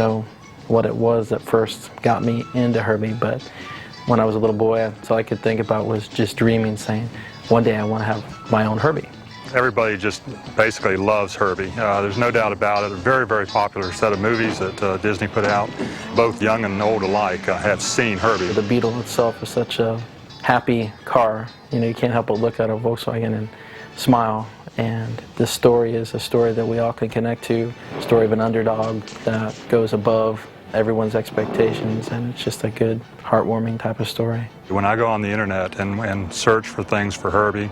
know what it was that first got me into Herbie, but when I was a little boy, that's all I could think about was just dreaming, saying, one day I want to have my own Herbie. Everybody just basically loves Herbie. There's no doubt about it. A very, very popular set of movies that Disney put out. Both young and old alike have seen Herbie. The Beetle itself is such a happy car. You know, you can't help but look at a Volkswagen and smile. And this story is a story that we all can connect to. A story of an underdog that goes above everyone's expectations, and it's just a good, heartwarming type of story. When I go on the internet and search for things for Herbie,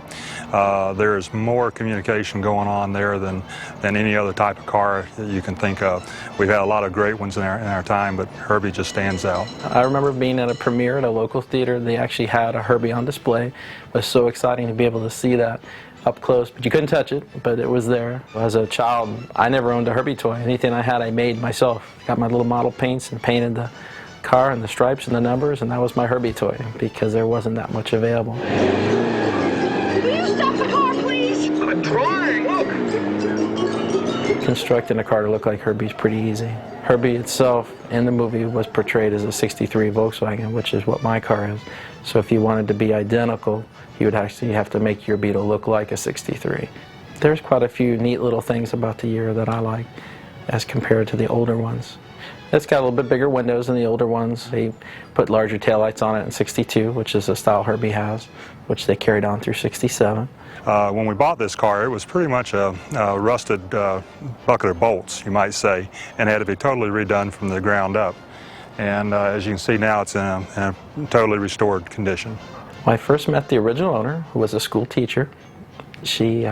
there's more communication going on there than any other type of car that you can think of. We've had a lot of great ones in our time, but Herbie just stands out. I remember being at a premiere at a local theater. They actually had a Herbie on display. It was so exciting to be able to see that up close, but you couldn't touch it, but it was there. As a child, I never owned a Herbie toy. Anything I had, I made myself. Got my little model paints and painted the car and the stripes and the numbers, and that was my Herbie toy because there wasn't that much available. Will you stop the car, please? I'm trying, look! Constructing a car to look like Herbie's pretty easy. Herbie itself in the movie was portrayed as a '63 Volkswagen, which is what my car is. So if you wanted to be identical, you would actually have to make your Beetle look like a '63. There's quite a few neat little things about the year that I like as compared to the older ones. It's got a little bit bigger windows than the older ones. They put larger taillights on it in '62, which is the style Herbie has, which they carried on through '67. When we bought this car, it was pretty much a rusted bucket of bolts, you might say, and had to be totally redone from the ground up. And as you can see now, it's in a totally restored condition. When I first met the original owner, who was a school teacher, she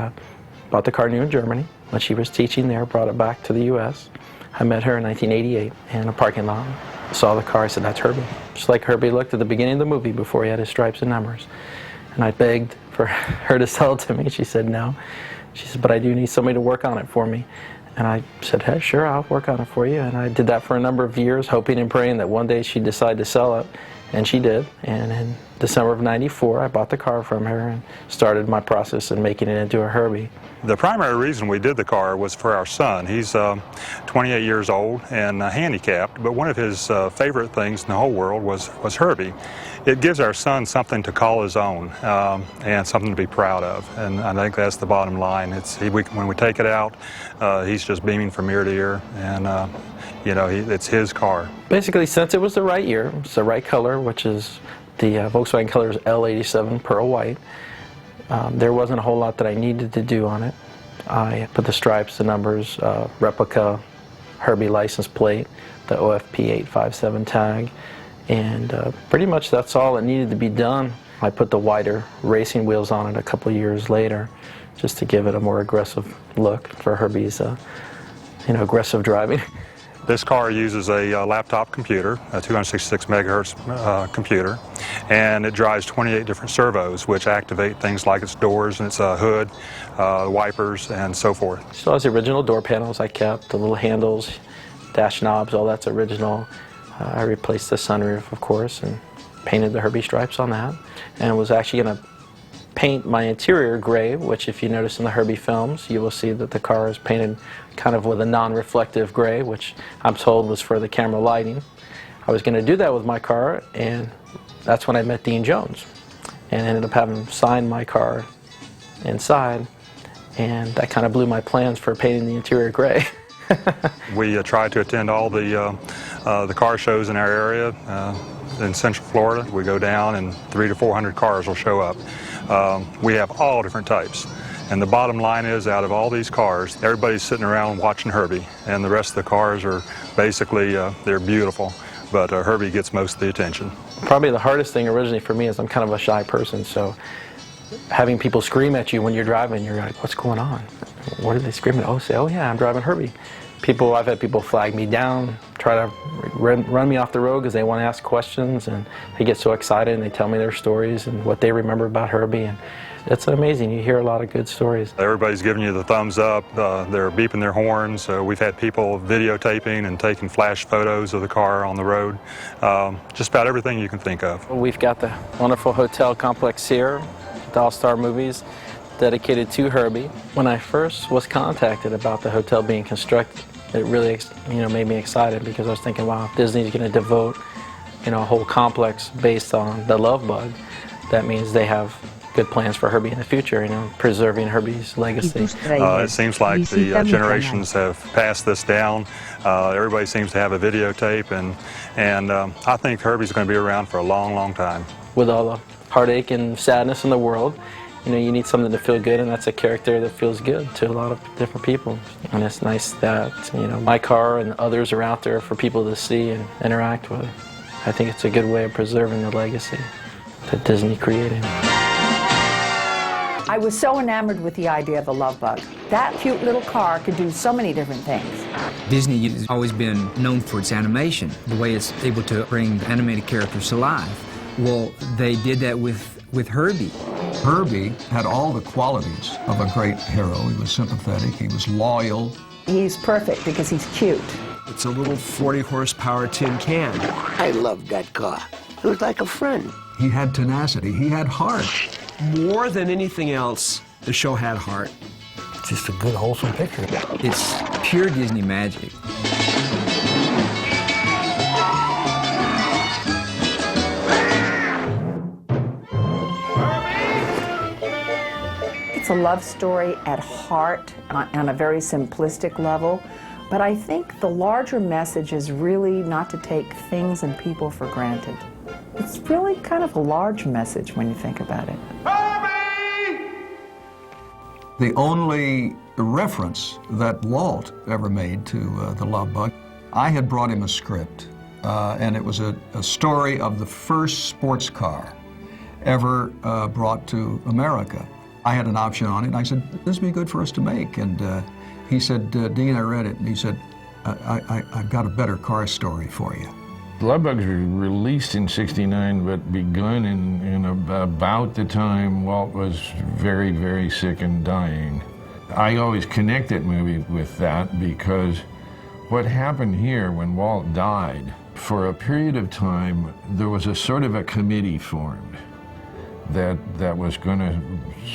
bought the car new in Germany. When she was teaching there, brought it back to the U.S. I met her in 1988 in a parking lot. Saw the car, I said, that's Herbie. Just like Herbie looked at the beginning of the movie before he had his stripes and numbers. And I begged for her to sell it to me. She said no. She said, but I do need somebody to work on it for me. And I said, hey, sure, I'll work on it for you. And I did that for a number of years, hoping and praying that one day she'd decide to sell it. And she did. And in December of '94, I bought the car from her and started my process in making it into a Herbie. The primary reason we did the car was for our son. He's 28 years old and handicapped, but one of his favorite things in the whole world was Herbie. It gives our son something to call his own and something to be proud of, and I think that's the bottom line. When we take it out, he's just beaming from ear to ear, and you know, it's his car. Basically, since it was the right year, it's the right color, which is the Volkswagen color is L87 Pearl White. There wasn't a whole lot that I needed to do on it. I put the stripes, the numbers, replica Herbie license plate, the OFP 857 tag, and pretty much that's all that needed to be done. I put the wider racing wheels on it a couple years later just to give it a more aggressive look for Herbie's aggressive driving. This car uses a laptop computer, a 266 megahertz computer, and it drives 28 different servos, which activate things like its doors and its hood, wipers, and so forth. Still has the original door panels I kept, the little handles, dash knobs, all that's original. I replaced the sunroof, of course, and painted the Herbie stripes on that, and was actually going to paint my interior gray, which if you notice in the Herbie films, you will see that the car is painted kind of with a non-reflective gray, which I'm told was for the camera lighting. I was going to do that with my car, and that's when I met Dean Jones, and ended up having him sign my car inside, and that kind of blew my plans for painting the interior gray. We try to attend all the car shows in our area. In Central Florida, we go down and 300 to 400 cars will show up. We have all different types. And the bottom line is, out of all these cars, everybody's sitting around watching Herbie, and the rest of the cars are basically, they're beautiful, but Herbie gets most of the attention. Probably the hardest thing originally for me is I'm kind of a shy person, so having people scream at you when you're driving, you're like, what's going on? What are they screaming? Oh, say, oh yeah, I'm driving Herbie. I've had people flag me down, try to run me off the road because they want to ask questions, and they get so excited and they tell me their stories and what they remember about Herbie, and it's amazing. You hear a lot of good stories. Everybody's giving you the thumbs up. They're beeping their horns. We've had people videotaping and taking flash photos of the car on the road. Just about everything you can think of. We've got the wonderful hotel complex here, the All-Star Movies, dedicated to Herbie. When I first was contacted about the hotel being constructed, It really, made me excited because I was thinking, wow, Disney's going to devote, a whole complex based on the Love Bug. That means they have good plans for Herbie in the future, preserving Herbie's legacy. It seems like the generations have passed this down. Everybody seems to have a videotape, and I think Herbie's going to be around for a long, long time. With all the heartache and sadness in the world, you need something to feel good, and that's a character that feels good to a lot of different people. And it's nice that, my car and others are out there for people to see and interact with. I think it's a good way of preserving the legacy that Disney created. I was so enamored with the idea of the Love Bug. That cute little car could do so many different things. Disney has always been known for its animation, the way it's able to bring animated characters to life. Well, they did that with Herbie. Herbie had all the qualities of a great hero. He was sympathetic, he was loyal. He's perfect because he's cute. It's a little 40-horsepower tin can. I loved that car. It was like a friend. He had tenacity, he had heart. More than anything else, the show had heart. It's just a good, wholesome picture. It's pure Disney magic. It's a love story at heart on a very simplistic level, but I think the larger message is really not to take things and people for granted. It's really kind of a large message when you think about it. The only reference that Walt ever made to the Love Bug, I had brought him a script, and it was a story of the first sports car ever brought to America. I had an option on it, and I said, this would be good for us to make. And he said, Dean, I read it, and he said, I've got a better car story for you. Love Bugs were released in '69, but begun in about the time Walt was very, very sick and dying. I always connect that movie with that because what happened here when Walt died, for a period of time, there was a sort of a committee formed that was going to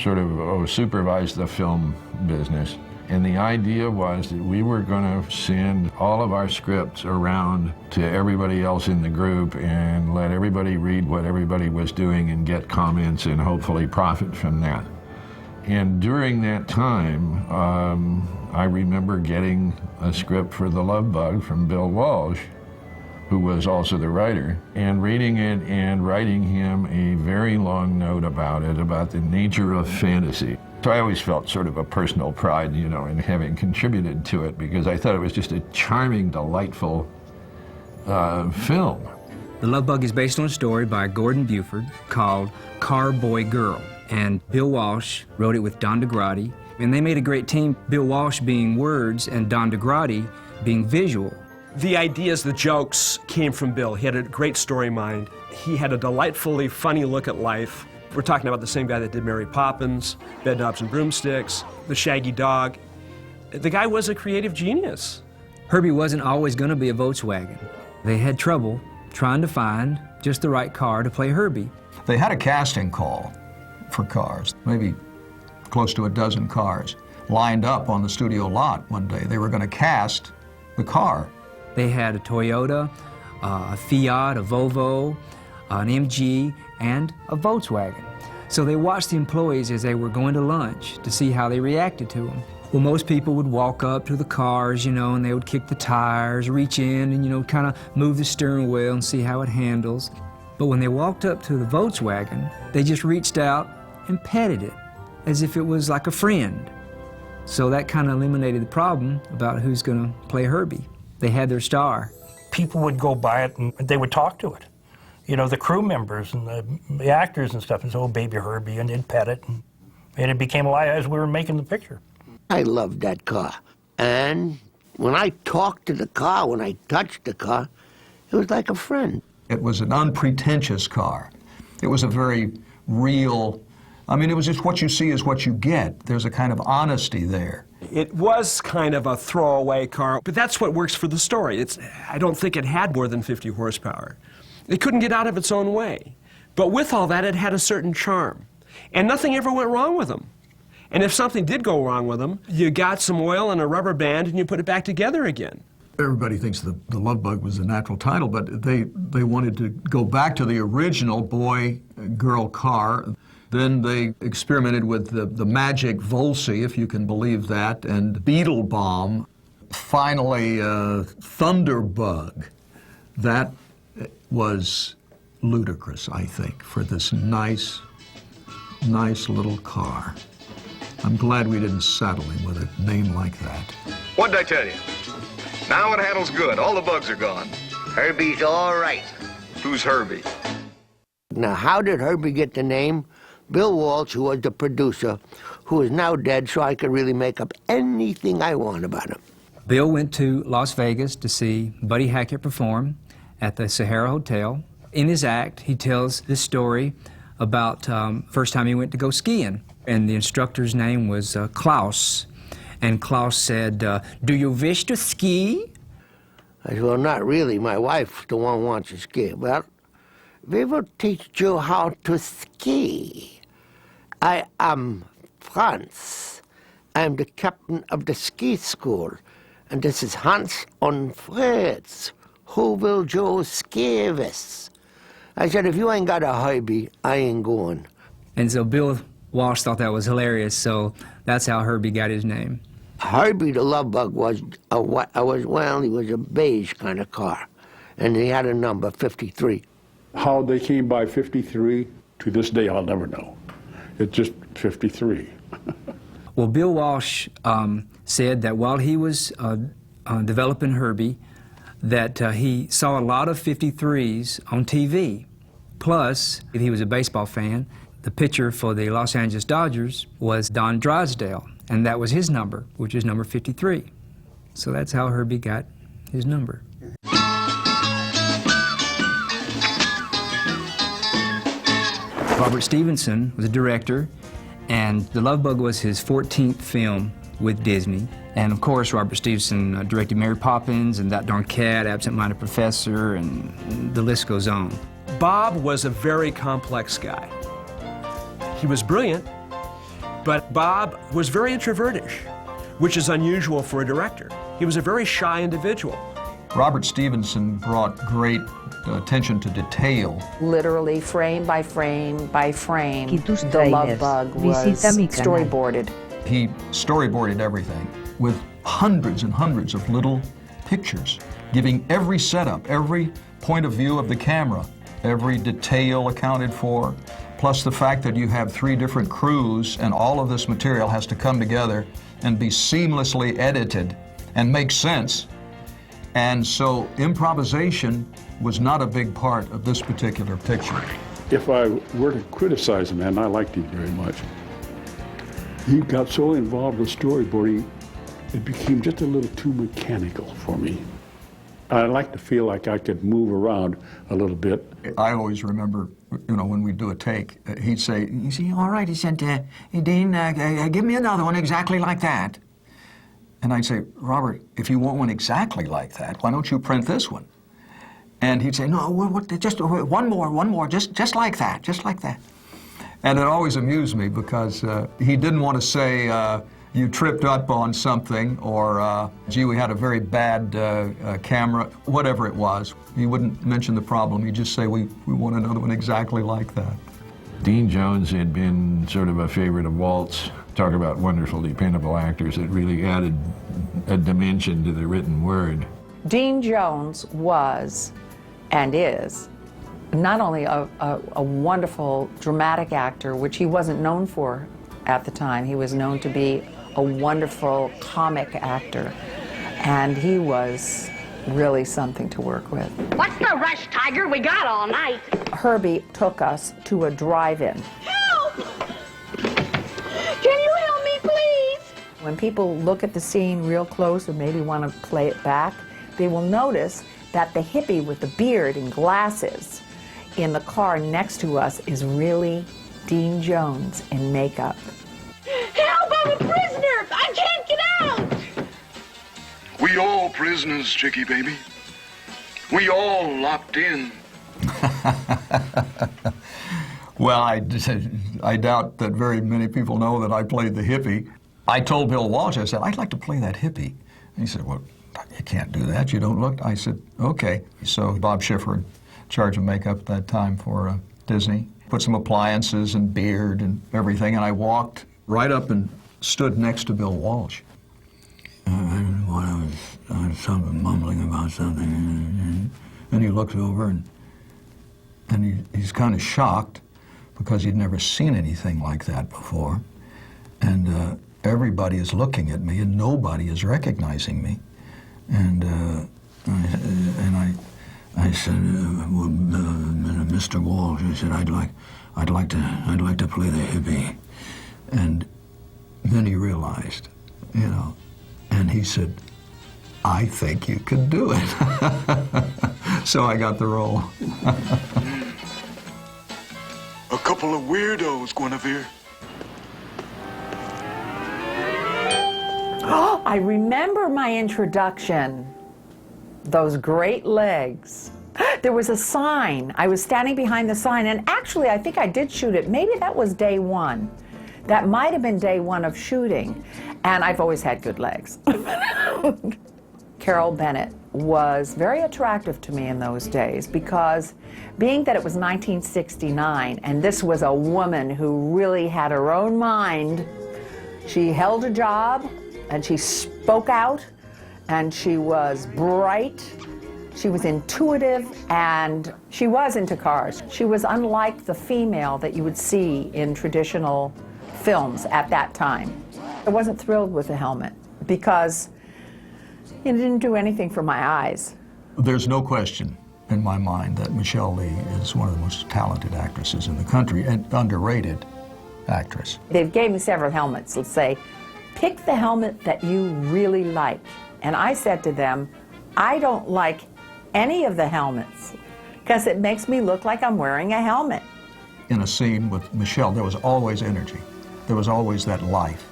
sort of supervise the film business. And the idea was that we were going to send all of our scripts around to everybody else in the group and let everybody read what everybody was doing and get comments and hopefully profit from that. And during that time, I remember getting a script for The Love Bug from Bill Walsh, who was also the writer, and reading it and writing him a very long note about it, about the nature of fantasy. So I always felt sort of a personal pride, in having contributed to it because I thought it was just a charming, delightful film. The Love Bug is based on a story by Gordon Buford called Car Boy Girl, and Bill Walsh wrote it with Don DeGrady, and they made a great team, Bill Walsh being words and Don DeGrady being visual. The ideas, the jokes came from Bill. He had a great story mind. He had a delightfully funny look at life. We're talking about the same guy that did Mary Poppins, Bedknobs and Broomsticks, The Shaggy Dog. The guy was a creative genius. Herbie wasn't always going to be a Volkswagen. They had trouble trying to find just the right car to play Herbie. They had a casting call for cars, maybe close to a dozen cars, lined up on the studio lot one day. They were going to cast the car. They had a Toyota, a Fiat, a Volvo, an MG, and a Volkswagen. So they watched the employees as they were going to lunch to see how they reacted to them. Well, most people would walk up to the cars, and they would kick the tires, reach in and, kind of move the steering wheel and see how it handles. But when they walked up to the Volkswagen, they just reached out and petted it as if it was like a friend. So that kind of eliminated the problem about who's going to play Herbie. They had their star. People would go by it and they would talk to it. The crew members and the actors and stuff, and say, oh, baby Herbie, and they'd pet it, and it became alive as we were making the picture. I loved that car. And when I talked to the car, when I touched the car, it was like a friend. It was an unpretentious car. It was a very real, it was just what you see is what you get. There's a kind of honesty there. It was kind of a throwaway car, but that's what works for the story. I don't think it had more than 50 horsepower. It couldn't get out of its own way. But with all that, it had a certain charm. And nothing ever went wrong with them. And if something did go wrong with them, you got some oil and a rubber band and you put it back together again. Everybody thinks the Love Bug was the natural title, but they wanted to go back to the original boy-girl car. Then they experimented with the magic Volsey, if you can believe that, and Beetle Bomb. Finally, Thunderbug. That was ludicrous, I think, for this nice little car. I'm glad we didn't saddle him with a name like that. What'd I tell you? Now it handles good. All the bugs are gone. Herbie's all right. Who's Herbie? Now, how did Herbie get the name? Bill Walsh, who was the producer, who is now dead, so I could really make up anything I want about him. Bill went to Las Vegas to see Buddy Hackett perform at the Sahara Hotel. In his act, he tells this story about first time he went to go skiing, and the instructor's name was Klaus. And Klaus said, "Do you wish to ski?" I said, well, not really. My wife's the one who wants to ski. Well, we will teach you how to ski. I am Franz. I'm the captain of the ski school. And this is Hans und Fritz. Who will you ski with? I said, if you ain't got a Herbie, I ain't going. And so Bill Walsh thought that was hilarious, so that's how Herbie got his name. Herbie the Love Bug was he was a beige kind of car, and he had a number 53. How they came by 53, to this day I'll never know. It's just 53. Well, Bill Walsh said that while he was developing Herbie, that he saw a lot of 53s on TV. Plus, if he was a baseball fan, the pitcher for the Los Angeles Dodgers was Don Drysdale, and that was his number, which is number 53. So that's how Herbie got his number. Robert Stevenson was a director, and The Love Bug was his 14th film with Disney. And of course, Robert Stevenson directed Mary Poppins and That Darn Cat, Absent-Minded Professor, and the list goes on. Bob was a very complex guy. He was brilliant, but Bob was very introvertish, which is unusual for a director. He was a very shy individual. Robert Stevenson brought great attention to detail. Literally, frame by frame by frame, The Love Bug was storyboarded. He storyboarded everything with hundreds and hundreds of little pictures, giving every setup, every point of view of the camera, every detail accounted for, plus the fact that you have 3 different crews and all of this material has to come together and be seamlessly edited and make sense. And so improvisation was not a big part of this particular picture. If I were to criticize him, and I liked him very much, he got so involved with storyboarding, it became just a little too mechanical for me. I like to feel like I could move around a little bit. I always remember, you know, when we do a take, he'd say, all right, he said, Dean, give me another one exactly like that. And I'd say, Robert, if you want one exactly like that, why don't you print this one? And he'd say, no, just one more, just like that, just like that. And it always amused me because he didn't want to say, you tripped up on something, or, gee, we had a very bad camera, whatever it was. He wouldn't mention the problem. He'd just say, we want another one exactly like that. Dean Jones had been sort of a favorite of Walt's. Talk about wonderful, dependable actors that really added a dimension to the written word. Dean Jones was, and is, not only a wonderful dramatic actor, which he wasn't known for at the time. He was known to be a wonderful comic actor, and he was really something to work with. What's the rush, Tiger? We got all night. Herbie took us to a drive-in. Help! Can you help me, please? When people look at the scene real close and maybe want to play it back, they will notice that the hippie with the beard and glasses in the car next to us is really Dean Jones in makeup. Help! I'm a prisoner! I can't get out! We all prisoners, Chicky baby. We all locked in. Well, I doubt that very many people know that I played the hippie. I told Bill Walsh, I said, I'd like to play that hippie. And he said, well, you can't do that. You don't look. I said, okay. So Bob Schiffer, in charge of makeup at that time for Disney, put some appliances and beard and everything, and I walked right up and stood next to Bill Walsh. I was something mumbling about something, and he looks over and he's kind of shocked because he'd never seen anything like that before, and everybody is looking at me and nobody is recognizing me, and I said, well, Mr. Walsh, I said, I'd like to play the hippie, and then he realized, you know, and he said, I think you could do it. So I got the role. A couple of weirdos, Guinevere. Oh, I remember my introduction. Those great legs. There was a sign. I was standing behind the sign, and actually I think I did shoot it. Maybe that was day one. That might have been day one of shooting. And I've always had good legs. Carol Bennett was very attractive to me in those days because being that it was 1969 and this was a woman who really had her own mind, she held a job and she spoke out and she was bright, she was intuitive, and she was into cars. She was unlike the female that you would see in traditional films at that time. I wasn't thrilled with the helmet because it didn't do anything for my eyes. There's no question in my mind that Michelle Lee is one of the most talented actresses in the country and underrated actress. They gave me several helmets. Let's say, pick the helmet that you really like. And I said to them, I don't like any of the helmets because it makes me look like I'm wearing a helmet. In a scene with Michelle, there was always energy. There was always that life.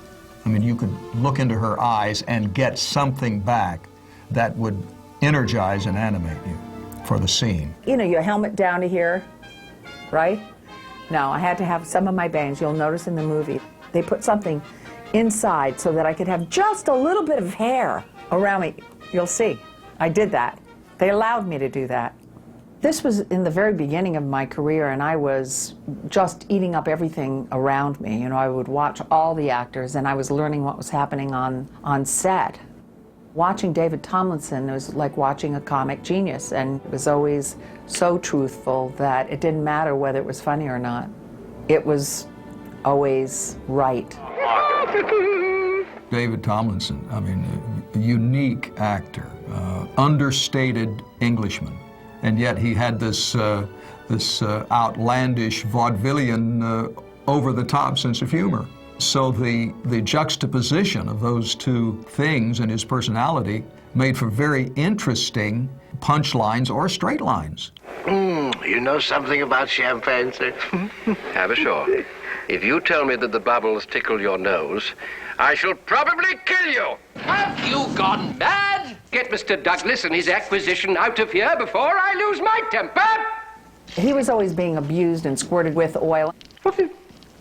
I mean, you could look into her eyes and get something back that would energize and animate you for the scene. You know, your helmet down to here, right? No, I had to have some of my bangs. You'll notice in the movie, they put something inside so that I could have just a little bit of hair around me. You'll see, I did that. They allowed me to do that. This was in the very beginning of my career, and I was just eating up everything around me. You know, I would watch all the actors, and I was learning what was happening on set. Watching David Tomlinson was like watching a comic genius, and it was always so truthful that it didn't matter whether it was funny or not. It was always right. David Tomlinson, I mean, a unique actor, understated Englishman. And yet he had this outlandish vaudevillian, over-the-top sense of humor. So the juxtaposition of those two things in his personality made for very interesting punchlines or straight lines. You know something about champagne, sir? Have a sure. If you tell me that the bubbles tickle your nose, I shall probably kill you. Have you gone mad? Get Mr. Douglas and his acquisition out of here before I lose my temper. He was always being abused and squirted with oil.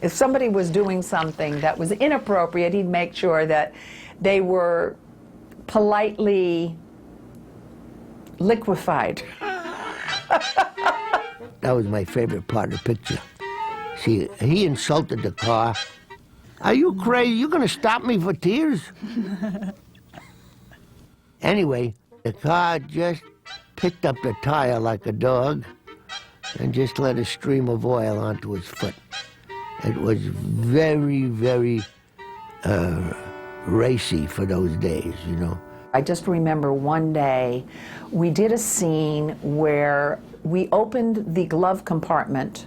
If somebody was doing something that was inappropriate, he'd make sure that they were politely liquefied. That was my favorite part of the picture. See, he insulted the car. Are you crazy? You gonna stop me for tears? Anyway, the car just picked up the tire like a dog and just let a stream of oil onto his foot. It was very, very racy for those days, you know. I just remember one day we did a scene where we opened the glove compartment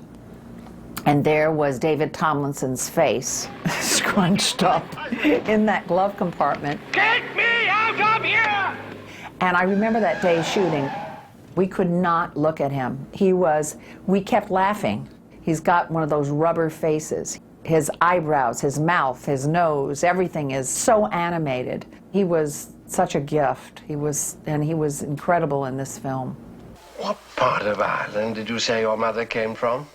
and there was David Tomlinson's face scrunched up in that glove compartment. Get me out of here! And I remember that day shooting. We could not look at him. We kept laughing. He's got one of those rubber faces. His eyebrows, his mouth, his nose, everything is so animated. He was such a gift. He was incredible in this film. What part of Ireland did you say your mother came from?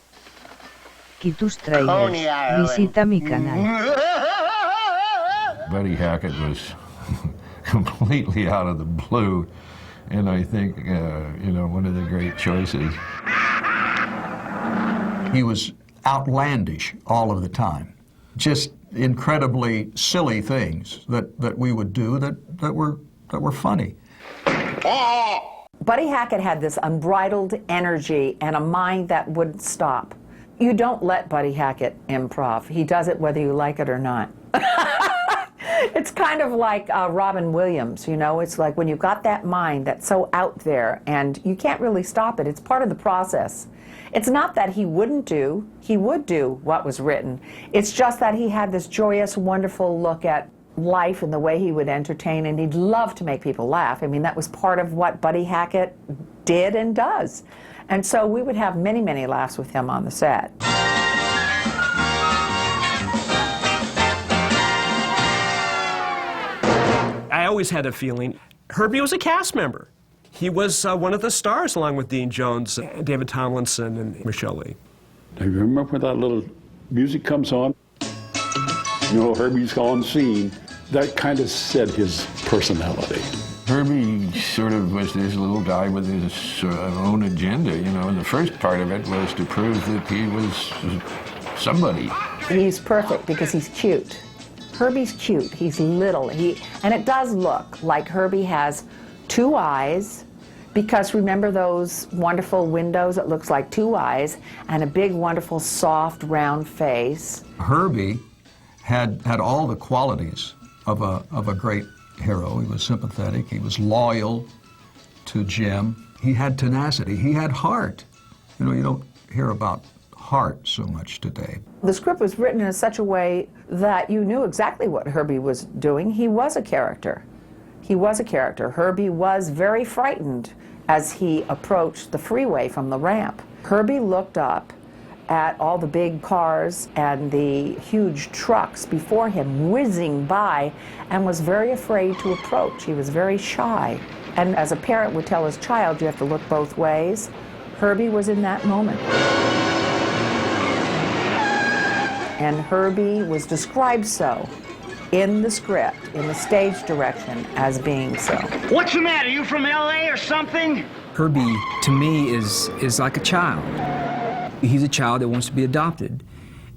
aquí tus trailers. Visita mi canal. Buddy Hackett was completely out of the blue, and I think, you know, one of the great choices. He was outlandish all of the time. Just incredibly silly things that we would do that were funny. Buddy Hackett had this unbridled energy and a mind that wouldn't stop. You don't let Buddy Hackett improv. He does it whether you like it or not. It's kind of like Robin Williams, you know? It's like when you've got that mind that's so out there and you can't really stop it. It's part of the process. It's not that he wouldn't do, he would do what was written. It's just that he had this joyous, wonderful look at life and the way he would entertain, and he'd love to make people laugh. I mean, that was part of what Buddy Hackett did and does. And so we would have many, many laughs with him on the set. I always had a feeling Herbie was a cast member. He was one of the stars along with Dean Jones, David Tomlinson, and Michelle Lee. Do you remember when that little music comes on? You know, Herbie's on scene. That kind of set his personality. Herbie sort of was this little guy with his own agenda, you know, and the first part of it was to prove that he was somebody. He's perfect because he's cute. Herbie's cute, he's little, and it does look like Herbie has two eyes, because remember those wonderful windows? It looks like two eyes, and a big, wonderful, soft, round face. Herbie had all the qualities of a great hero. He was sympathetic, he was loyal to Jim, he had tenacity, he had heart. You know, you don't hear about heart so much today. The script was written in such a way that you knew exactly what Herbie was doing. He was a character. He was a character. Herbie was very frightened as he approached the freeway from the ramp. Herbie looked up at all the big cars and the huge trucks before him whizzing by and was very afraid to approach. He was very shy. And as a parent would tell his child, you have to look both ways. Herbie was in that moment. And Herbie was described so in the script, in the stage direction, as being so. What's the matter? You from LA or something? Herbie, to me, is like a child. He's a child that wants to be adopted.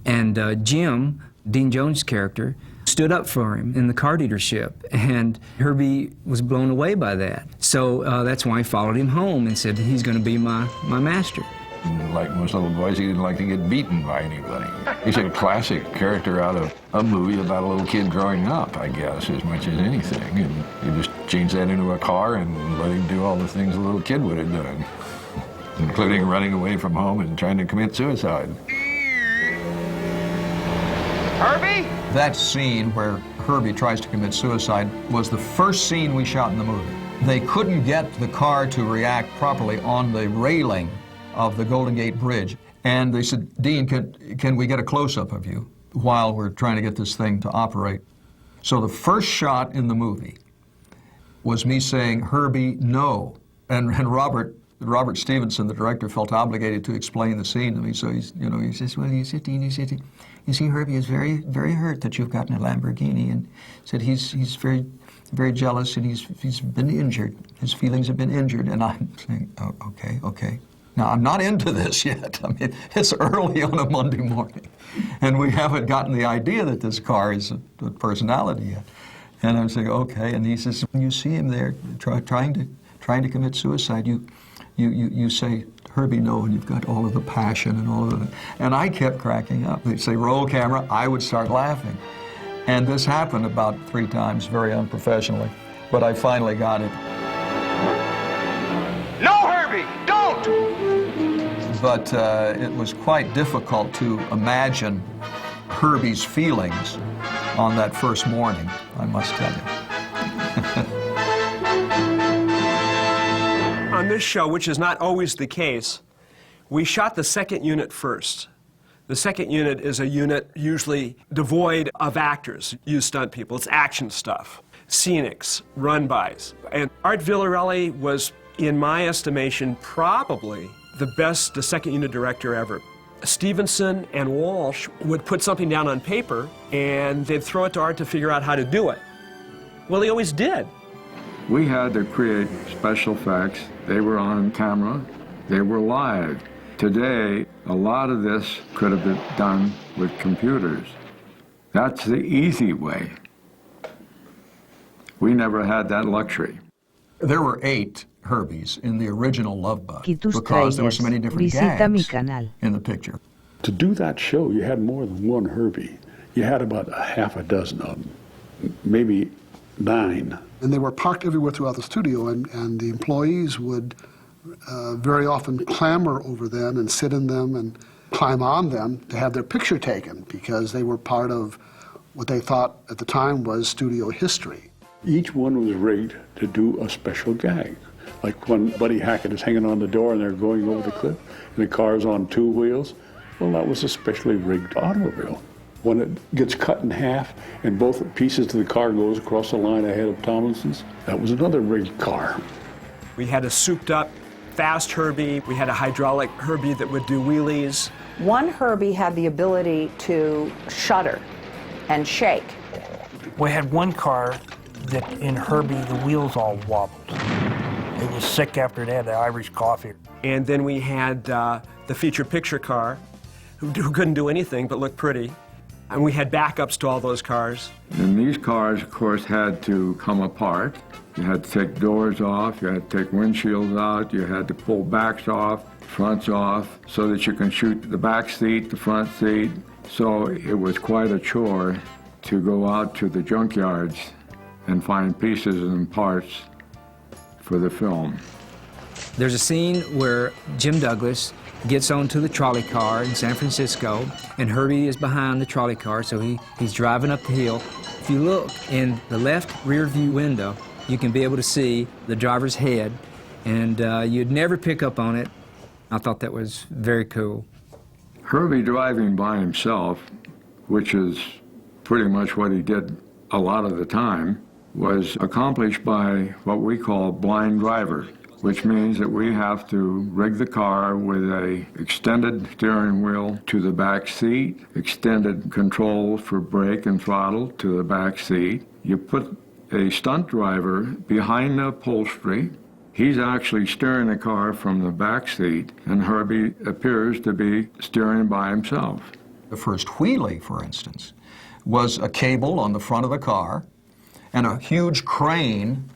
And Jim, Dean Jones' character, stood up for him in the car dealership, and Herbie was blown away by that. So that's why I followed him home and said he's going to be my master. Like most little boys, he didn't like to get beaten by anybody. He's a classic character out of a movie about a little kid growing up, I guess, as much as anything. And you just change that into a car and let him do all the things a little kid would have done, including running away from home and trying to commit suicide. Herbie? That scene where Herbie tries to commit suicide was the first scene we shot in the movie. They couldn't get the car to react properly on the railing of the Golden Gate Bridge. And they said, Dean, can we get a close-up of you while we're trying to get this thing to operate? So the first shot in the movie was me saying, Herbie, no. And Robert Stevenson, the director, felt obligated to explain the scene to me. So he says, well, you see, Herbie is very, very hurt that you've gotten a Lamborghini, and said he's very, very jealous, and he's been injured. His feelings have been injured. And I'm saying, oh, okay. Now, I'm not into this yet. I mean, it's early on a Monday morning, and we haven't gotten the idea that this car is a personality yet. And I'm saying, okay. And he says, when you see him there trying to commit suicide, you say, Herbie, no, and you've got all of the passion and all of it. And I kept cracking up. They'd say, roll camera. I would start laughing. And this happened about 3 times, very unprofessionally. But I finally got it. No, Herbie, don't! But it was quite difficult to imagine Herbie's feelings on that first morning, I must tell you. On this show, which is not always the case, we shot the second unit first. The second unit is a unit usually devoid of actors, use stunt people. It's action stuff, scenics, run-bys. And Art Villarelli was, in my estimation, probably the best second unit director ever. Stevenson and Walsh would put something down on paper and they'd throw it to Art to figure out how to do it. Well, he always did. We had to create special effects. They were on camera, they were live. Today, a lot of this could have been done with computers. That's the easy way. We never had that luxury. There were 8 Herbies in the original Love Bug Tus because there were trailers. so many different Visita mi gags canal. in the picture. To do that show, you had more than one Herbie. You had about a half a dozen of them, maybe 9. And they were parked everywhere throughout the studio, and the employees would very often clamber over them and sit in them and climb on them to have their picture taken because they were part of what they thought at the time was studio history. Each one was rigged to do a special gag. Like when Buddy Hackett is hanging on the door and they're going over the cliff and the car's on 2 wheels, well, that was a specially rigged automobile. When it gets cut in half and both pieces of the car goes across the line ahead of Tomlinson's, that was another rigged car. We had a souped-up, fast Herbie. We had a hydraulic Herbie that would do wheelies. One Herbie had the ability to shudder and shake. We had one car that in Herbie, the wheels all wobbled. It was sick after it had the Irish coffee. And then we had the feature picture car, who couldn't do anything but look pretty. And we had backups to all those cars. And these cars, of course, had to come apart. You had to take doors off, you had to take windshields out, you had to pull backs off, fronts off, so that you can shoot the back seat, the front seat. So it was quite a chore to go out to the junkyards and find pieces and parts for the film. There's a scene where Jim Douglas gets onto the trolley car in San Francisco, and Herbie is behind the trolley car, so he's driving up the hill. If you look in the left rear view window, you can be able to see the driver's head, and you'd never pick up on it. I thought that was very cool. Herbie driving by himself, which is pretty much what he did a lot of the time, was accomplished by what we call blind driver, which means that we have to rig the car with a extended steering wheel to the back seat, extended controls for brake and throttle to the back seat. You put a stunt driver behind the upholstery. He's actually steering the car from the back seat, and Herbie appears to be steering by himself. The first wheelie, for instance, was a cable on the front of the car and a huge crane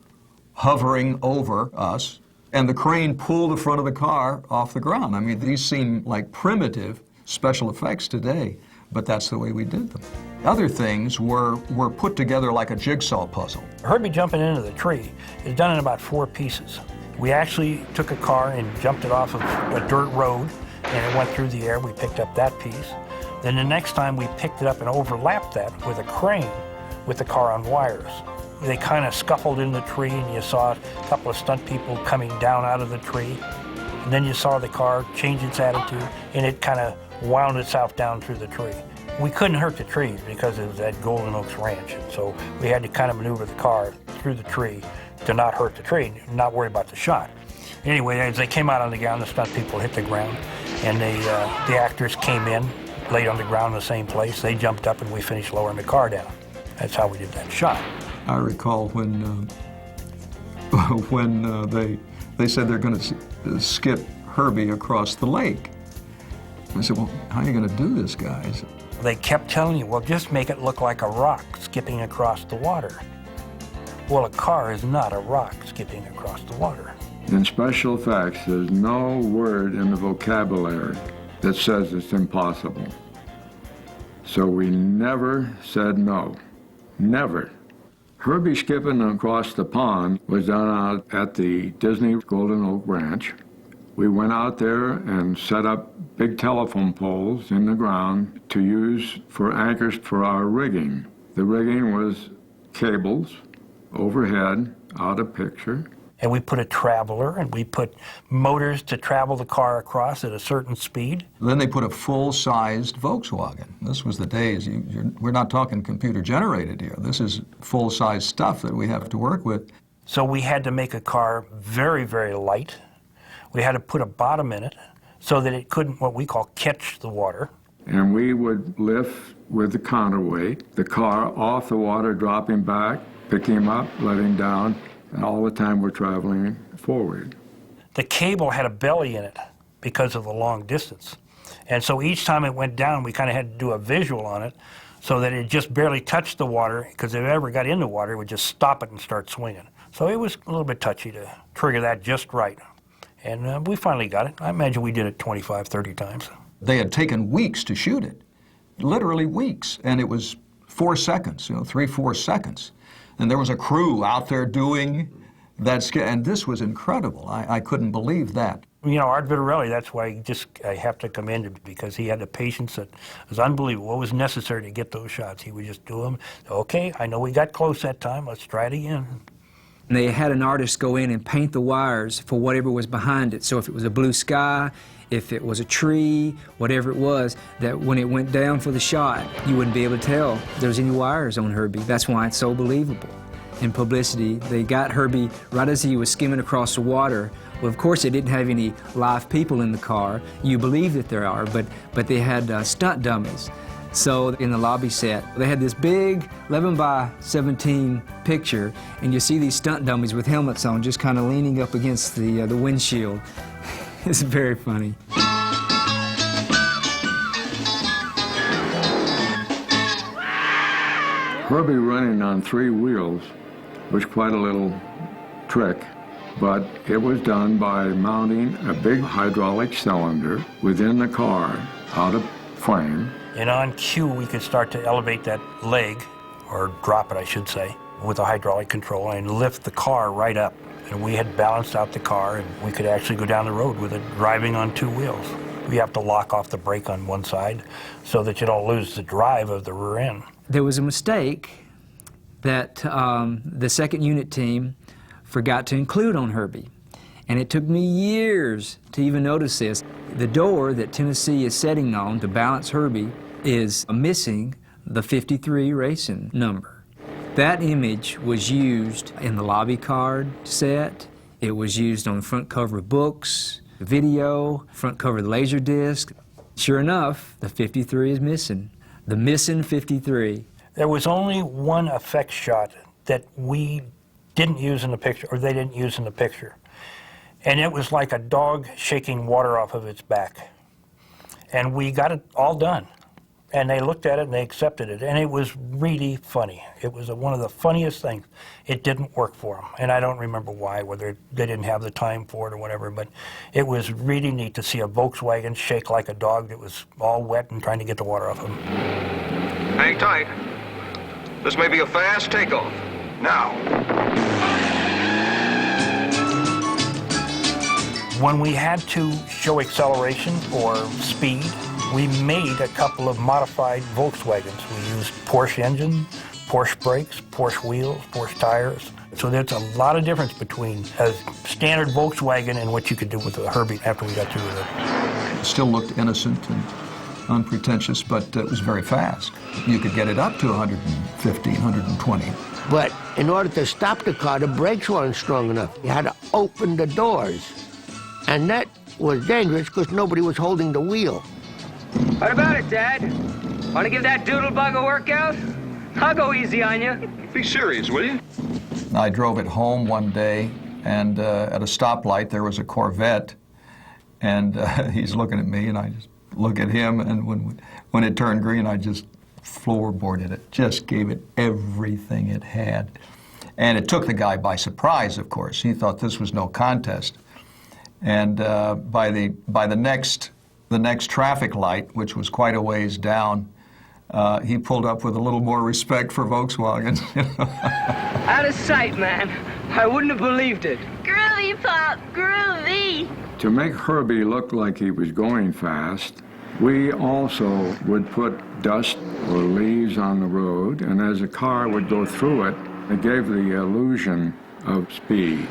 hovering over us, and the crane pulled the front of the car off the ground. I mean, these seem like primitive special effects today, but that's the way we did them. Other things were put together like a jigsaw puzzle. Herbie jumping into the tree is done in about 4 pieces. We actually took a car and jumped it off of a dirt road, and it went through the air. We picked up that piece. Then the next time we picked it up and overlapped that with a crane with the car on wires. They kind of scuffled in the tree, and you saw a couple of stunt people coming down out of the tree. And then you saw the car change its attitude, and it kind of wound itself down through the tree. We couldn't hurt the trees because it was at Golden Oaks Ranch, and so we had to kind of maneuver the car through the tree to not hurt the tree, not worry about the shot. Anyway, as they came out on the ground, the stunt people hit the ground, and the actors came in, laid on the ground in the same place. They jumped up, and we finished lowering the car down. That's how we did that shot. I recall when they said they're going to skip Herbie across the lake. I said, well, how are you going to do this, guys? They kept telling you, well, just make it look like a rock skipping across the water. Well, a car is not a rock skipping across the water. In special effects, there's no word in the vocabulary that says it's impossible. So we never said no. Never. Herbie skipping across the pond was done out at the Disney Golden Oak Ranch. We went out there and set up big telephone poles in the ground to use for anchors for our rigging. The rigging was cables overhead, out of picture. And we put a traveler, and we put motors to travel the car across at a certain speed. Then they put a full-sized Volkswagen. This was the days. We're not talking computer-generated here. This is full-size stuff that we have to work with. So we had to make a car very, very light. We had to put a bottom in it so that it couldn't, what we call, catch the water. And we would lift with the counterweight the car off the water, drop him back, pick him up, let him down, and all the time we're traveling forward. The cable had a belly in it because of the long distance. And so each time it went down, we kind of had to do a visual on it so that it just barely touched the water, because if it ever got in the water, it would just stop it and start swinging. So it was a little bit touchy to trigger that just right. And we finally got it. I imagine we did it 25, 30 times. They had taken weeks to shoot it, literally weeks, and it was 4 seconds, 3-4 seconds. And there was a crew out there doing that, and this was incredible. I couldn't believe that. Art Vitarelli, that's why I have to commend him, because he had the patience that was unbelievable. What was necessary to get those shots? He would just do them. Okay, I know we got close that time. Let's try it again. And they had an artist go in and paint the wires for whatever was behind it. So if it was a blue sky, if it was a tree, whatever it was, that when it went down for the shot, you wouldn't be able to tell there was any wires on Herbie. That's why it's so believable. In publicity, they got Herbie right as he was skimming across the water. Well, of course, they didn't have any live people in the car. You believe that there are, but they had stunt dummies. So in the lobby set, they had this big 11 by 17 picture, and you see these stunt dummies with helmets on, just kind of leaning up against the windshield. It's very funny. Herbie running on 3 wheels was quite a little trick, but it was done by mounting a big hydraulic cylinder within the car out of frame. And on cue, we could start to elevate that leg, or drop it, I should say, with a hydraulic control and lift the car right up. And we had balanced out the car, and we could actually go down the road with it driving on 2 wheels. We have to lock off the brake on one side so that you don't lose the drive of the rear end. There was a mistake that the second unit team forgot to include on Herbie. And it took me years to even notice this. The door that Tennessee is setting on to balance Herbie is missing the 53 racing number. That image was used in the lobby card set. It was used on the front cover of books, video, front cover of the laser disc. Sure enough, the 53 is missing. The missing 53. There was only one effect shot that we didn't use in the picture, or they didn't use in the picture. And it was like a dog shaking water off of its back. And we got it all done. And they looked at it and they accepted it. And it was really funny. It was one of the funniest things. It didn't work for them. And I don't remember why, whether they didn't have the time for it or whatever. But it was really neat to see a Volkswagen shake like a dog that was all wet and trying to get the water off of him. Hang tight. This may be a fast takeoff. Now. When we had to show acceleration or speed, we made a couple of modified Volkswagens. We used Porsche engine, Porsche brakes, Porsche wheels, Porsche tires. So there's a lot of difference between a standard Volkswagen and what you could do with a Herbie after we got through with it. It still looked innocent and unpretentious, but it was very fast. You could get it up to 150, 120. But in order to stop the car, the brakes weren't strong enough. You had to open the doors. And that was dangerous because nobody was holding the wheel. What about it, Dad? Want to give that doodlebug a workout? I'll go easy on you. Be serious, will you? I drove it home one day, and at a stoplight there was a Corvette, and he's looking at me, and I just look at him, and when it turned green, I just floorboarded it, just gave it everything it had. And it took the guy by surprise, of course. He thought this was no contest. And by the next traffic light, which was quite a ways down, he pulled up with a little more respect for Volkswagens. Out of sight, man. I wouldn't have believed it. Groovy, Pop, groovy. To make Herbie look like he was going fast, we also would put dust or leaves on the road, and as a car would go through it, it gave the illusion of speed.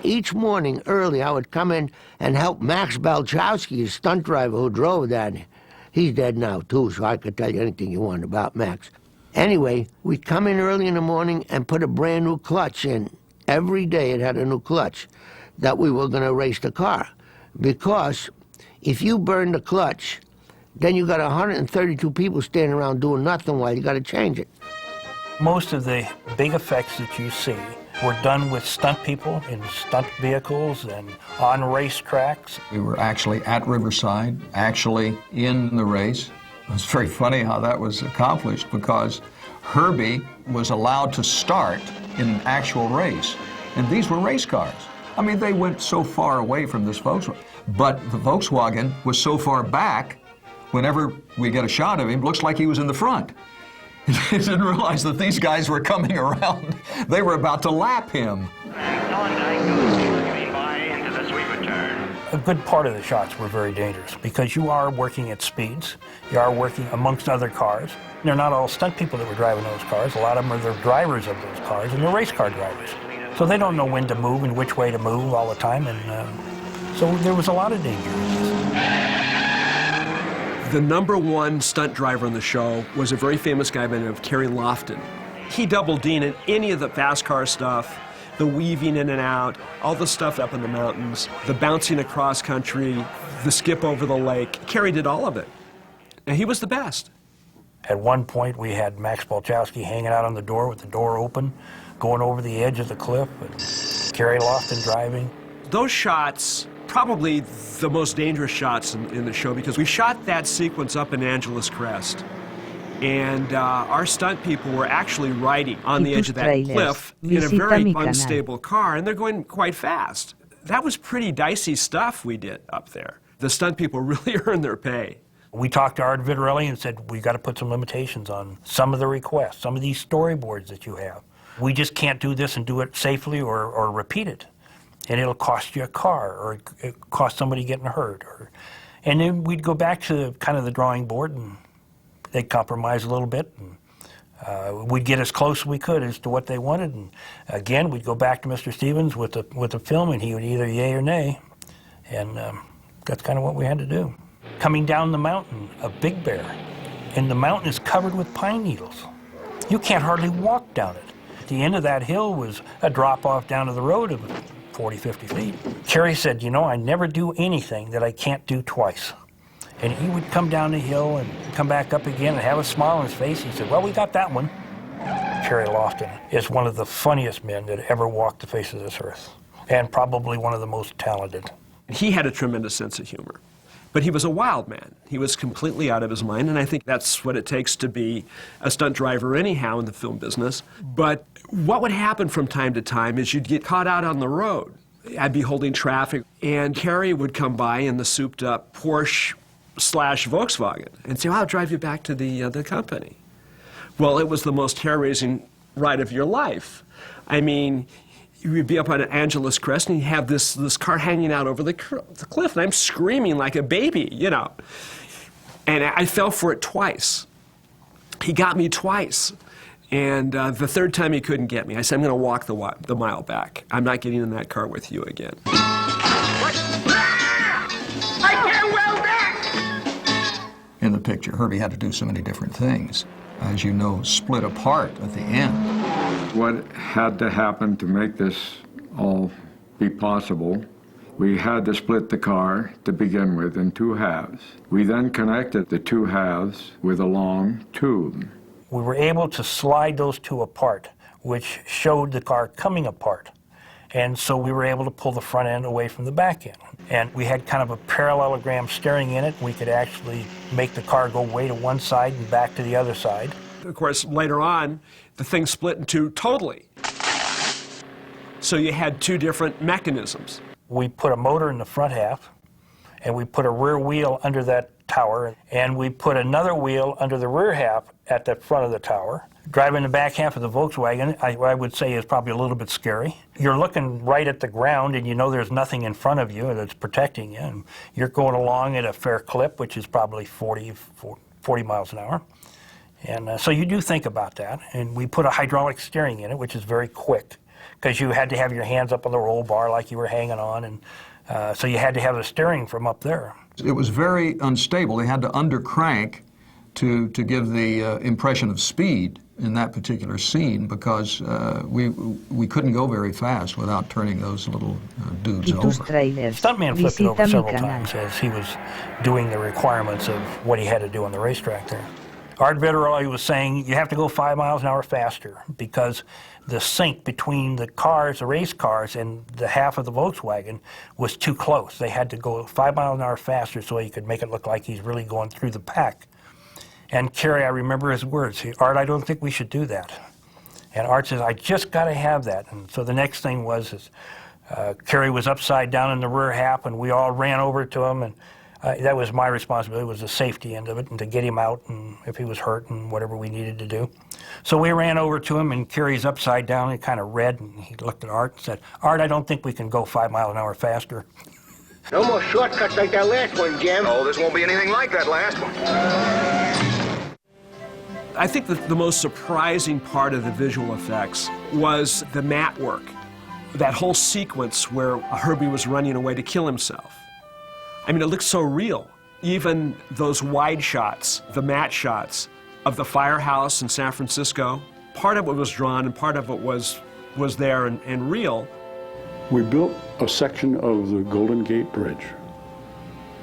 Each morning early, I would come in and help Max Balchowski, a stunt driver who drove that. He's dead now, too, so I could tell you anything you want about Max. Anyway, we'd come in early in the morning and put a brand new clutch in. Every day it had a new clutch that we were going to race the car. Because If you burn the clutch, then you got 132 people standing around doing nothing while you got to change it. Most of the big effects that you see were done with stunt people in stunt vehicles and on racetracks. We were actually at Riverside, actually in the race. It was very funny how that was accomplished because Herbie was allowed to start in an actual race. And these were race cars. I mean, they went so far away from this Volkswagen. But the Volkswagen was so far back, whenever we get a shot of him, looks like he was in the front. He didn't realize that these guys were coming around. They were about to lap him. A good part of the shots were very dangerous because you are working at speeds. You are working amongst other cars. They're not all stunt people that were driving those cars. A lot of them are the drivers of those cars, and they're race car drivers. So they don't know when to move and which way to move all the time, and so there was a lot of danger in this. The #1 stunt driver on the show was a very famous guy by the name of Kerry Lofton. He doubled Dean in any of the fast car stuff, the weaving in and out, all the stuff up in the mountains, the bouncing across country, the skip over the lake. Kerry did all of it, and he was the best. At one point, we had Max Balchowski hanging out on the door with the door open, going over the edge of the cliff, and Kerry Lofton driving. Those shots, probably the most dangerous shots in the show, because we shot that sequence up in Angeles Crest. And our stunt people were actually riding on the edge of that cliff in a very unstable car, and they're going quite fast. That was pretty dicey stuff we did up there. The stunt people really earned their pay. We talked to Art Vitarelli and said, we got to put some limitations on some of the requests, some of these storyboards that you have. We just can't do this and do it safely or repeat it. And it'll cost you a car, or it cost somebody getting hurt. And then we'd go back to kind of the drawing board, and they'd compromise a little bit. And we'd get as close as we could as to what they wanted. And again, we'd go back to Mr. Stevens with the film, and he would either yay or nay. And that's kind of what we had to do. Coming down the mountain, a big bear, and the mountain is covered with pine needles. You can't hardly walk down it. At the end of that hill was a drop-off down to the road of 40, 50 feet. Kerry said, you know, I never do anything that I can't do twice. And he would come down the hill and come back up again and have a smile on his face. He said, well, we got that one. Kerry Lofton is one of the funniest men that ever walked the face of this earth, and probably one of the most talented. He had a tremendous sense of humor. But he was a wild man. He was completely out of his mind, and I think that's what it takes to be a stunt driver anyhow in the film business. But what would happen from time to time is you'd get caught out on the road. I'd be holding traffic, and Kerry would come by in the souped-up Porsche/Volkswagen and say, well, I'll drive you back to the company. Well, it was the most hair-raising ride of your life. I mean, you would be up on an Angeles Crest, and you have this car hanging out over the cliff, and I'm screaming like a baby, you know. And I fell for it twice. He got me twice. And the third time he couldn't get me. I said, I'm going to walk the mile back. I'm not getting in that car with you again. I can't weld that! In the picture, Herbie had to do so many different things. As you know, split apart at the end. What had to happen to make this all be possible, we had to split the car to begin with in two halves. We then connected the two halves with a long tube. We were able to slide those two apart, which showed the car coming apart. And so we were able to pull the front end away from the back end. And we had kind of a parallelogram steering in it. We could actually make the car go way to one side and back to the other side. Of course, later on, the thing split in two totally. So you had two different mechanisms. We put a motor in the front half, and we put a rear wheel under that tower, and we put another wheel under the rear half at the front of the tower. Driving the back half of the Volkswagen, I would say, is probably a little bit scary. You're looking right at the ground, and you know there's nothing in front of you that's protecting you. And you're going along at a fair clip, which is probably 40 miles an hour. And so you do think about that. And we put a hydraulic steering in it, which is very quick, because you had to have your hands up on the roll bar like you were hanging on. And so you had to have the steering from up there. It was very unstable. They had to undercrank to give the impression of speed. in that particular scene because we couldn't go very fast without turning those little dudes over. Stuntman flipped it over several times as he was doing the requirements of what he had to do on the racetrack there. Art Vittorelli was saying you have to go 5 miles an hour faster because the sync between the cars, the race cars, and the half of the Volkswagen was too close. They had to go 5 miles an hour faster so he could make it look like he's really going through the pack. And Kerry, I remember his words, Art, I don't think we should do that. And Art says, I just got to have that. And so the next thing was Kerry was upside down in the rear half, and we all ran over to him, and that was my responsibility, was the safety end of it, and to get him out, and if he was hurt, and whatever we needed to do. So we ran over to him, and Kerry's upside down, and kind of red, and he looked at Art and said, Art, I don't think we can go 5 miles an hour faster. No more shortcuts like that last one, Jim. Oh, this won't be anything like that last one. I think that the most surprising part of the visual effects was the mat work. That whole sequence where Herbie was running away to kill himself. I mean, it looks so real. Even those wide shots, the matte shots of the firehouse in San Francisco, part of it was drawn and part of it was there and real. We built a section of the Golden Gate Bridge,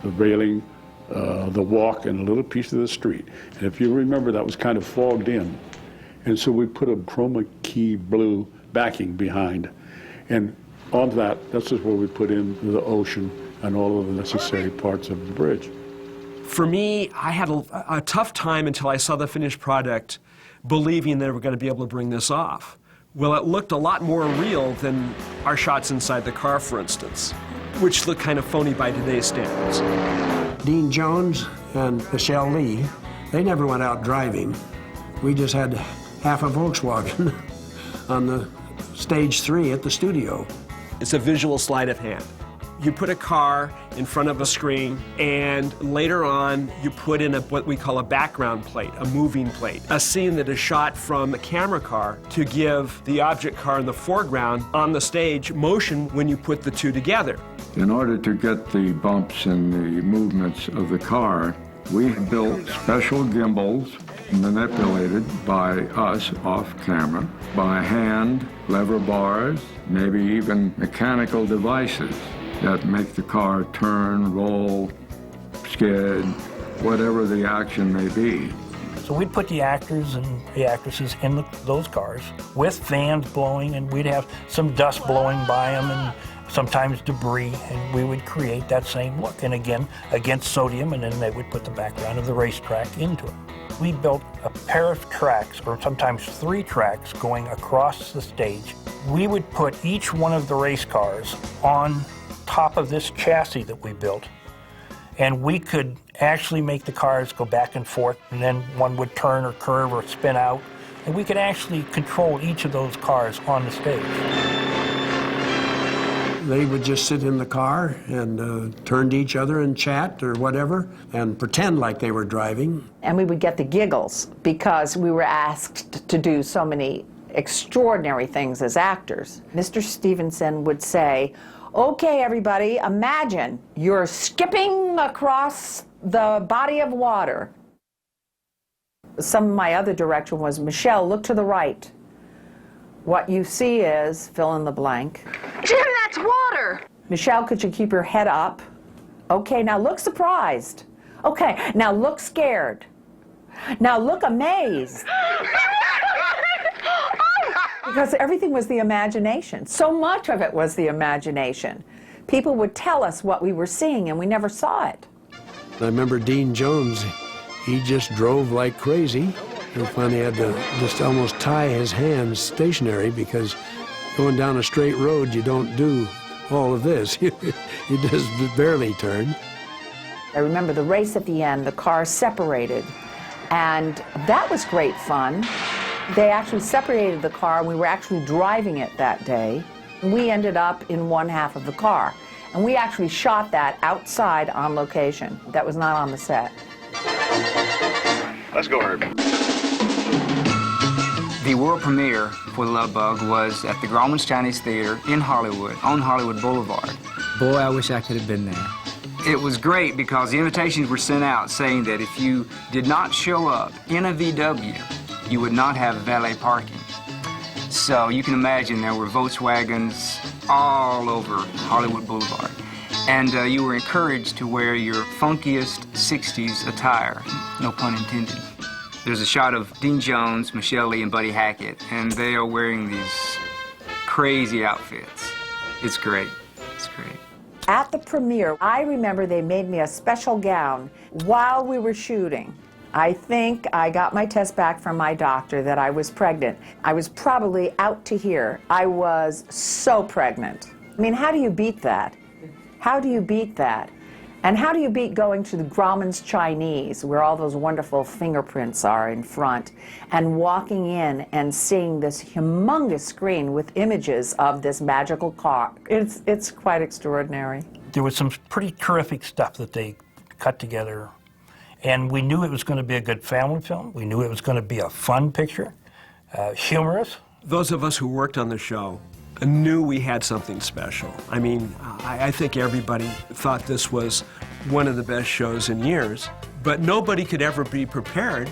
the railing, the walk, and a little piece of the street. And if you remember, that was kind of fogged in. And so we put a chroma key blue backing behind. And on that, that's just where we put in the ocean and all of the necessary parts of the bridge. For me, I had a tough time until I saw the finished product, believing they were going to be able to bring this off. Well, it looked a lot more real than our shots inside the car, for instance, which look kind of phony by today's standards. Dean Jones and Michelle Lee, they never went out driving. We just had half a Volkswagen on the stage 3 at the studio. It's a visual sleight of hand. You put a car in front of a screen, and later on you put in what we call a background plate, a moving plate, a scene that is shot from a camera car to give the object car in the foreground on the stage motion when you put the two together. In order to get the bumps and the movements of the car, we built special gimbals manipulated by us off camera, by hand, lever bars, maybe even mechanical devices that make the car turn, roll, skid, whatever the action may be. So we'd put the actors and the actresses in those cars with fans blowing, and we'd have some dust blowing by them and sometimes debris, and we would create that same look. And again, against sodium, and then they would put the background of the racetrack into it. We built a pair of tracks, or sometimes 3 tracks, going across the stage. We would put each one of the race cars on top of this chassis that we built, and we could actually make the cars go back and forth, and then one would turn or curve or spin out, and we could actually control each of those cars on the stage. They would just sit in the car and turn to each other and chat or whatever and pretend like they were driving. And we would get the giggles because we were asked to do so many extraordinary things as actors. Mr. Stevenson would say, okay, everybody, imagine you're skipping across the body of water. Some of my other direction was, Michelle, look to the right. What you see is, fill in the blank. Jim, that's water! Michelle, could you keep your head up? Okay, now look surprised. Okay, now look scared. Now look amazed. Because everything was the imagination. So much of it was the imagination. People would tell us what we were seeing, and we never saw it. I remember Dean Jones, he just drove like crazy. And finally had to just almost tie his hands stationary because going down a straight road, you don't do all of this. You just barely turn. I remember the race at the end, the cars separated, and that was great fun. They actually separated the car, and we were actually driving it that day. We ended up in one half of the car, and we actually shot that outside on location. That was not on the set. Let's go, Herbie. The world premiere for The Love Bug was at the Grauman's Chinese Theater in Hollywood, on Hollywood Boulevard. Boy, I wish I could have been there. It was great because the invitations were sent out saying that if you did not show up in a VW you would not have valet parking. So you can imagine there were Volkswagens all over Hollywood Boulevard. And you were encouraged to wear your funkiest 60s attire, no pun intended. There's a shot of Dean Jones, Michelle Lee, and Buddy Hackett, and they are wearing these crazy outfits. It's great. It's great. At the premiere, I remember they made me a special gown while we were shooting. I think I got my test back from my doctor that I was pregnant. I was probably out to here. I was so pregnant. I mean, how do you beat that? How do you beat that? And how do you beat going to the Grauman's Chinese, where all those wonderful fingerprints are in front, and walking in and seeing this humongous screen with images of this magical car? It's quite extraordinary. There was some pretty terrific stuff that they cut together, and we knew it was going to be a good family film. We knew it was going to be a fun picture, humorous. Those of us who worked on the show knew we had something special. I mean, I think everybody thought this was one of the best shows in years, but nobody could ever be prepared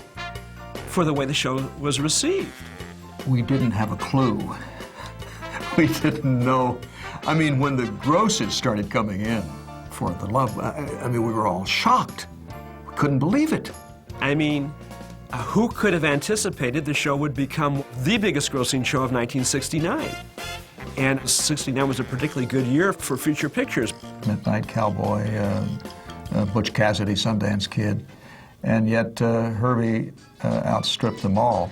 for the way the show was received. We didn't have a clue. We didn't know. I mean, when the grosses started coming in for The Love, I mean, we were all shocked. We couldn't believe it. I mean, who could have anticipated the show would become the biggest grossing show of 1969? And 69 was a particularly good year for feature pictures. Midnight Cowboy, Butch Cassidy, Sundance Kid, and yet Herbie outstripped them all.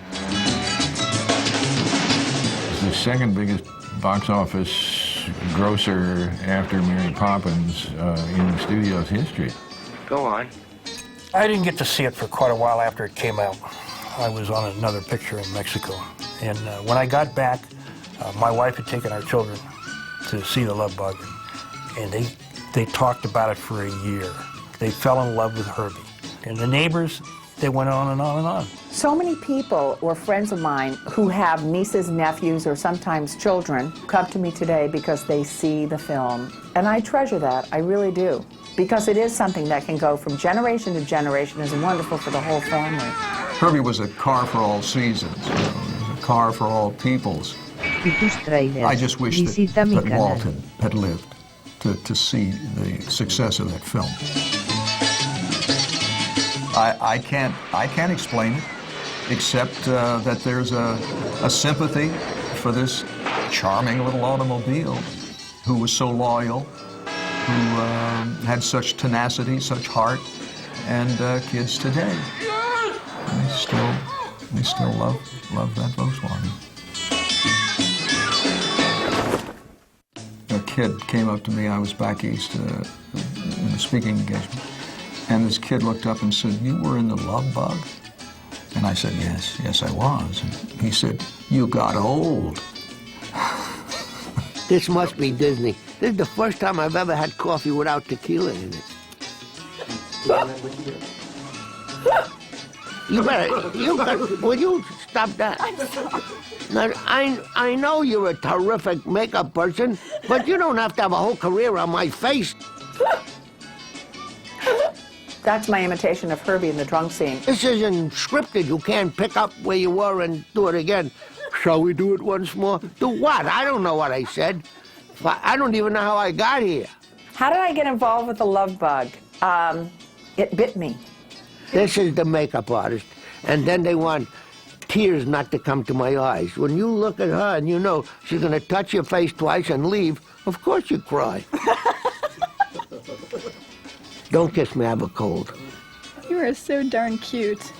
The second biggest box office grosser after Mary Poppins in studios history. Go on. I didn't get to see it for quite a while after it came out. I was on another picture in Mexico. And when I got back, my wife had taken our children to see The Love Bug, and they talked about it for a year. They fell in love with Herbie. And the neighbors, they went on and on and on. So many people or friends of mine who have nieces, nephews, or sometimes children come to me today because they see the film. And I treasure that, I really do. Because it is something that can go from generation to generation, is wonderful for the whole family. Herbie was a car for all seasons, you know, it was a car for all peoples. I just wish that Walt had lived to see the success of that film. I can't explain it, except that there's a sympathy for this charming little automobile who was so loyal, who had such tenacity, such heart, and kids today, they still love that Volkswagen. A kid came up to me, I was back east in a speaking engagement, and this kid looked up and said, "You were in The Love Bug?" And I said, yes I was. And he said, "You got old." This must be Disney. This is the first time I've ever had coffee without tequila in it. Will you stop that? Now, I know you're a terrific makeup person, but you don't have to have a whole career on my face. That's my imitation of Herbie in the drunk scene. This isn't scripted. You can't pick up where you were and do it again. Shall we do it once more? Do what? I don't know what I said. I don't even know how I got here. How did I get involved with The Love Bug? It bit me. This is the makeup artist, and then they want tears not to come to my eyes. When you look at her and you know she's going to touch your face twice and leave, of course you cry. Don't kiss me, I have a cold. You are so darn cute.